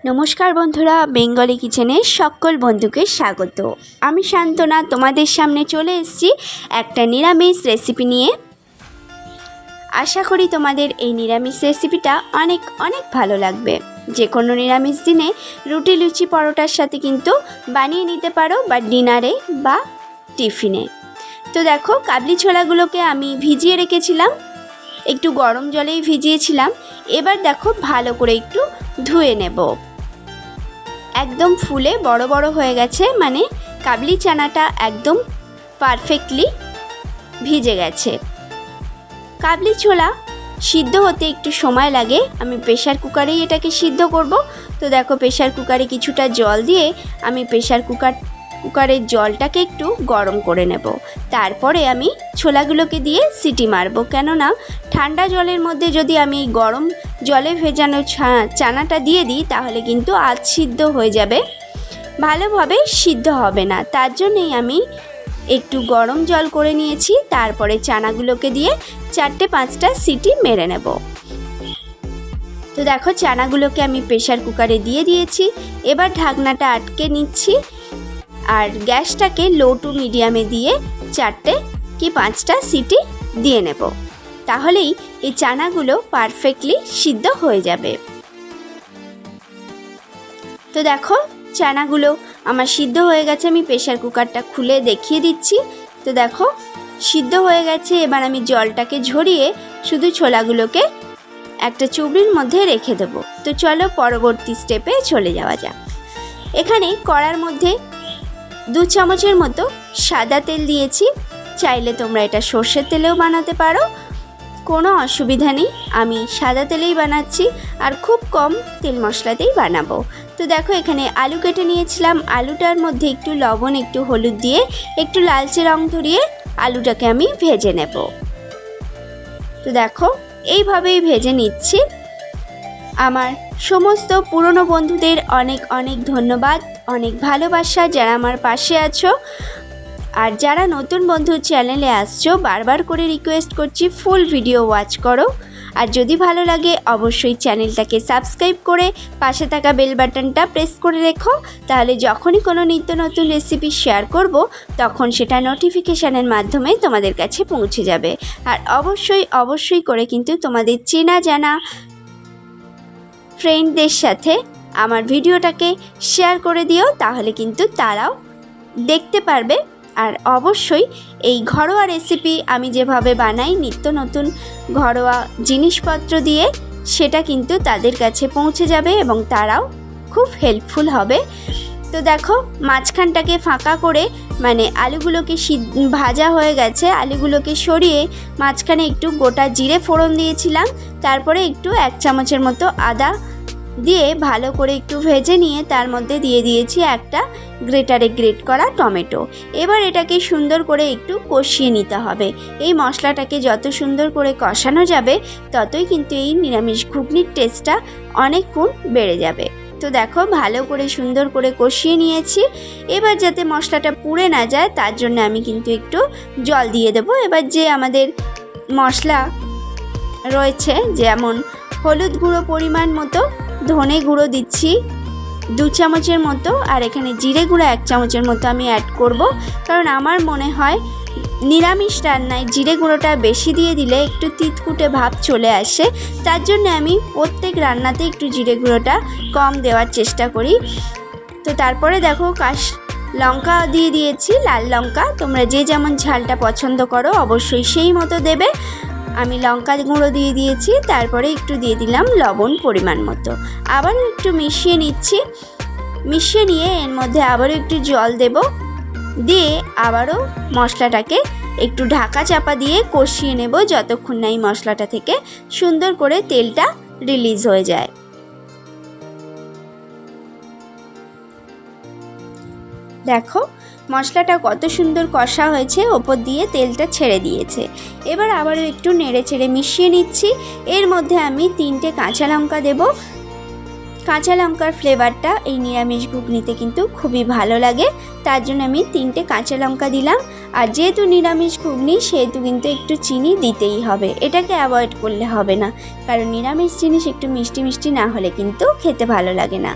নমস্কার বন্ধুরা, বেঙ্গলি কিচেনে সকল বন্ধুকে স্বাগত। আমি শান্তনা তোমাদের সামনে চলে এসেছি একটা নিরামিষ রেসিপি নিয়ে। আশা করি তোমাদের এই নিরামিষ রেসিপিটা অনেক ভালো লাগবে। যে কোনো নিরামিষ দিনে রুটি লুচি পরোটার সাথে কিন্তু বানিয়ে নিতে পারো, বা ডিনারে বা টিফিনে। তো দেখো, কাবলি ছোলাগুলোকে আমি ভিজিয়ে রেখেছিলাম, একটু গরম জলেই ভিজিয়েছিলাম। এবার দেখো ভালো করে একটু ধুয়ে নেব। একদম ফুলে বড় বড় হয়ে গেছে, মানে কাবলি চানাটা একদম পারফেক্টলি ভিজে গেছে। কাবলি ছোলা সিদ্ধ হতে একটু সময় লাগে। আমি প্রেশার কুকারেই এটাকে সিদ্ধ করব। তো দেখো, প্রেশার কুকারে কিছুটা জল দিয়ে আমি প্রেশার কুকারের জলটাকে একটু গরম করে নেব। তারপরে আমি ছোলাগুলোকে দিয়ে সিটি মারব, কেননা ঠান্ডা জলের মধ্যে যদি আমি গরম জলে ভেজানো চানাটা দিয়ে দিই তাহলে কিন্তু আধ সিদ্ধ হয়ে যাবে, ভালোভাবে সিদ্ধ হবে না। তার জন্যই আমি একটু গরম জল করে নিয়েছি। তারপরে চানাগুলোকে দিয়ে 4-5টা সিটি মেরে নেব। তো দেখো, চানাগুলোকে আমি প্রেশার কুকারে দিয়ে দিয়েছি। এবার ঢাকনাটা আটকে নিচ্ছি আর গ্যাসটাকে লো টু মিডিয়ামে দিয়ে 4-5টা সিটি দিয়ে নেব। তাহলেই এই চানাগুলো পারফেক্টলি সিদ্ধ হয়ে যাবে। তো দেখো, চানাগুলো আমার সিদ্ধ হয়ে গেছে। আমি প্রেশার কুকারটা খুলে দেখিয়ে দিচ্ছি। তো দেখো, সিদ্ধ হয়ে গেছে। এবার আমি জলটাকে ঝরিয়ে শুধু ছোলাগুলোকে একটা চুবড়ির মধ্যে রেখে দেব। তো চলো পরবর্তী স্টেপে চলে যাওয়া যাক। এখানে কড়ার মধ্যে 2 চামচের মতো সাদা তেল দিয়েছি। চাইলে তোমরা এটা সর্ষের তেলেও বানাতে পারো, কোনো অসুবিধা নেই। আমি সাদা তেলেই বানাচ্ছি আর খুব কম তেল মশলাতেই বানাবো। তো দেখো, এখানে আলু কেটে নিয়েছিলাম। আলুটার মধ্যে একটু লবণ, একটু হলুদ দিয়ে একটু লালচে রং ধরিয়ে আলুটাকে আমি ভেজে নেব। তো দেখো, এইভাবেই ভেজে নিচ্ছি। আমার সমস্ত পুরনো বন্ধুদের অনেক ধন্যবাদ, অনেক ভালোবাসা যারা আমার পাশে আছো। আর যারা নতুন বন্ধু চ্যানেলে আসছো, বারবার করে রিকোয়েস্ট করছি ফুল ভিডিও ওয়াচ করো। আর যদি ভালো লাগে অবশ্যই চ্যানেলটাকে সাবস্ক্রাইব করে পাশে থাকা বেল বাটনটা প্রেস করে রেখো। তাহলে যখনই কোনো নিত্য নতুন রেসিপি শেয়ার করব তখন সেটা নোটিফিকেশানের মাধ্যমে তোমাদের কাছে পৌঁছে যাবে। আর অবশ্যই করে কিন্তু তোমাদের চেনা জানা ফ্রেন্ডদের সাথে আমার ভিডিওটাকে শেয়ার করে দিও, তাহলে কিন্তু তারাও দেখতে পারবে। আর অবশ্যই এই ঘরোয়া রেসিপি আমি যেভাবে বানাই নিত্য নতুন ঘরোয়া জিনিসপত্র দিয়ে, সেটা কিন্তু তাদের কাছে পৌঁছে যাবে এবং তারাও খুব হেল্পফুল হবে। তো দেখো, মাঝখানটাকে ফাঁকা করে, মানে আলুগুলোকে ভাজা হয়ে গেছে, আলুগুলোকে সরিয়ে মাঝখানে একটু গোটা জিরে ফোড়ন দিয়েছিলাম। তারপরে একটু 1 চামচের মতো আদা দিয়ে ভালো করে একটু ভেজে নিয়ে তার মধ্যে দিয়ে দিয়েছি একটা গ্রেটারে গ্রেট করা টমেটো। এবার এটাকে সুন্দর করে একটু কষিয়ে নিতে হবে। এই মশলাটাকে যত সুন্দর করে কষানো যাবে ততই কিন্তু এই নিরামিষ ঘুগনির টেস্টটা অনেক গুণ বেড়ে যাবে। তো দেখো, ভালো করে সুন্দর করে কষিয়ে নিয়েছি। এবার যাতে মশলাটা পুড়ে না যায় তার জন্য আমি কিন্তু একটু জল দিয়ে দেবো। এবার যে আমাদের মশলা রয়েছে, যেমন হলুদ গুঁড়ো পরিমাণ মতো, ধনে গুঁড়ো দিচ্ছি 2 চামচের মতো, আর এখানে জিরে গুঁড়ো 1 চামচের মতো আমি অ্যাড করব। কারণ আমার মনে হয় নিরামিষ রান্নায় জিরে গুঁড়োটা বেশি দিয়ে দিলে একটু তিতকুটে ভাব চলে আসে। তার জন্য আমি প্রত্যেক রান্নাতে একটু জিরে গুঁড়োটা কম দেওয়ার চেষ্টা করি। তো তারপরে দেখো, লঙ্কা দিয়ে দিয়েছি, লাল লঙ্কা। তোমরা যে যেমন ঝালটা পছন্দ করো অবশ্যই সেই মতো দেবে। আমি লঙ্কা গুঁড়ো দিয়ে দিয়েছি। তারপরে একটু দিয়ে দিলাম লবণ পরিমাণ মতো। আবারও একটু মিশিয়ে নিচ্ছি। মিশিয়ে নিয়ে এর মধ্যে আবারও একটু জল দেব, দিয়ে আবারও মশলাটাকে একটু ঢাকা চাপা দিয়ে কষিয়ে নেব যতক্ষণ না এই মশলাটা থেকে সুন্দর করে তেলটা রিলিজ হয়ে যায়। দেখো, মশলাটা কত সুন্দর কষা হয়েছে, ওপর দিয়ে তেলটা ছেড়ে দিয়েছে। এবার আবারও একটু নেড়ে চেড়ে মিশিয়ে নিচ্ছি। এর মধ্যে আমি 3টে কাঁচা লঙ্কা দেব। কাঁচা লঙ্কার ফ্লেভারটা এই নিরামিষ ঘুগনিতে কিন্তু খুবই ভালো লাগে, তার জন্য আমি 3টে কাঁচা লঙ্কা দিলাম। আর যেহেতু নিরামিষ ঘুগনি সেহেতু কিন্তু একটু চিনি দিতেই হবে, এটাকে অ্যাভয়েড করলে হবে না, কারণ নিরামিষ জিনিস একটু মিষ্টি মিষ্টি না হলে কিন্তু খেতে ভালো লাগে না।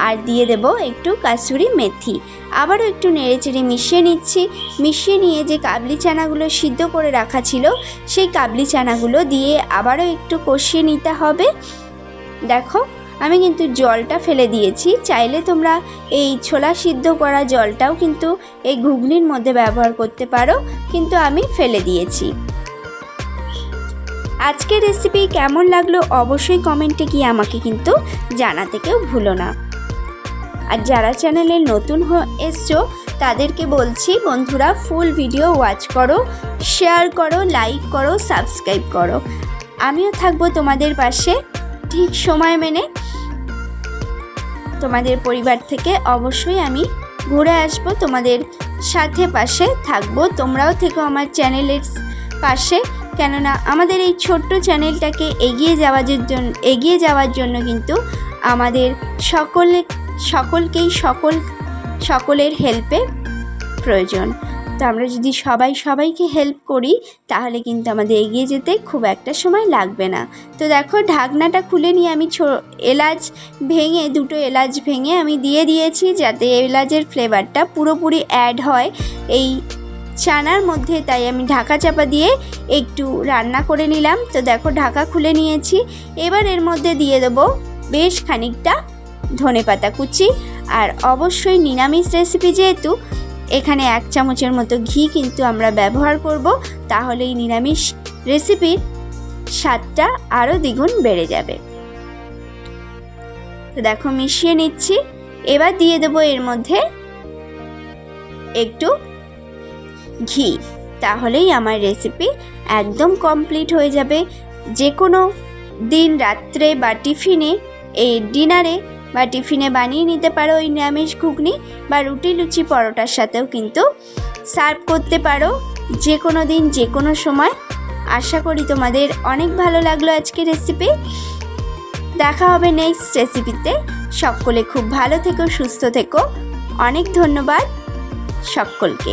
আর দিয়ে দেব একটু কাসুরি মেথি। আবারও একটু নেড়েচেড়ে মিশিয়ে নিচ্ছি। মিশিয়ে নিয়ে যে কাবলি চানাগুলো সিদ্ধ করে রাখা ছিল সেই কাবলি চানাগুলো দিয়ে আবারও একটু কষিয়ে নিতে হবে। দেখো আমি কিন্তু জলটা ফেলে দিয়েছি, চাইলে তোমরা এই ছোলা সিদ্ধ করা জলটাও কিন্তু এই ঘুগনির মধ্যে ব্যবহার করতে পারো, কিন্তু আমি ফেলে দিয়েছি। আজকের রেসিপি কেমন লাগলো অবশ্যই কমেন্টে গিয়ে আমাকে কিন্তু জানাতে কেউ ভুলো না। আর যারা চ্যানেলে নতুন এসছো তাদেরকে বলছি, বন্ধুরা ফুল ভিডিও ওয়াচ করো, শেয়ার করো, লাইক করো, সাবস্ক্রাইব করো। আমিও থাকবো তোমাদের পাশে ঠিক সময় মেনে। তোমাদের পরিবার থেকে অবশ্যই আমি ঘুরে আসবো, তোমাদের সাথে পাশে থাকবো। তোমরাও থেকো আমার চ্যানেলের পাশে, কেননা আমাদের এই ছোট্ট চ্যানেলটাকে এগিয়ে যাওয়ার জন্য কিন্তু আমাদের সকলের হেল্পের প্রয়োজন। তো আমরা যদি সবাইকে হেল্প করি তাহলে কিন্তু আমাদের এগিয়ে যেতে খুব একটা সময় লাগবে না। তো দেখো ঢাকনাটা খুলে নিয়ে আমি দুটো এলাচ ভেঙে আমি দিয়ে দিয়েছি, যাতে এলাচের ফ্লেভারটা পুরোপুরি অ্যাড হয় এই চানার মধ্যে, তাই আমি ঢাকা চাপা দিয়ে একটু রান্না করে নিলাম। তো দেখো ঢাকা খুলে নিয়েছি। এবার এর মধ্যে দিয়ে দেবো বেশ খানিকটা ধনেপাতা কুচি। আর অবশ্যই নিরামিষ রেসিপি যেহেতু এখানে 1 চামচের মতো ঘি কিন্তু আমরা ব্যবহার করব, তাহলে এই নিরামিষ রেসিপির স্বাদটা আরও দ্বিগুণ বেড়ে যাবে। তো দেখো মিশিয়ে নিচ্ছি। এবার দিয়ে দেবো এর মধ্যে একটু ঘি, তাহলেই আমার রেসিপি একদম কমপ্লিট হয়ে যাবে। যে কোনো দিন রাত্রে বা ডিনারে বা টিফিনে বানিয়ে নিতে পারো এই নিরামিষ ঘুগনি, বা রুটি লুচি পরোটার সাথেও কিন্তু সার্ভ করতে পারো যে কোনো দিন যে কোনো সময়। আশা করি তোমাদের অনেক ভালো লাগলো আজকের রেসিপি। দেখা হবে নেক্সট রেসিপিতে। সকলে খুব ভালো থেকো, সুস্থ থেকো। অনেক ধন্যবাদ সকলকে।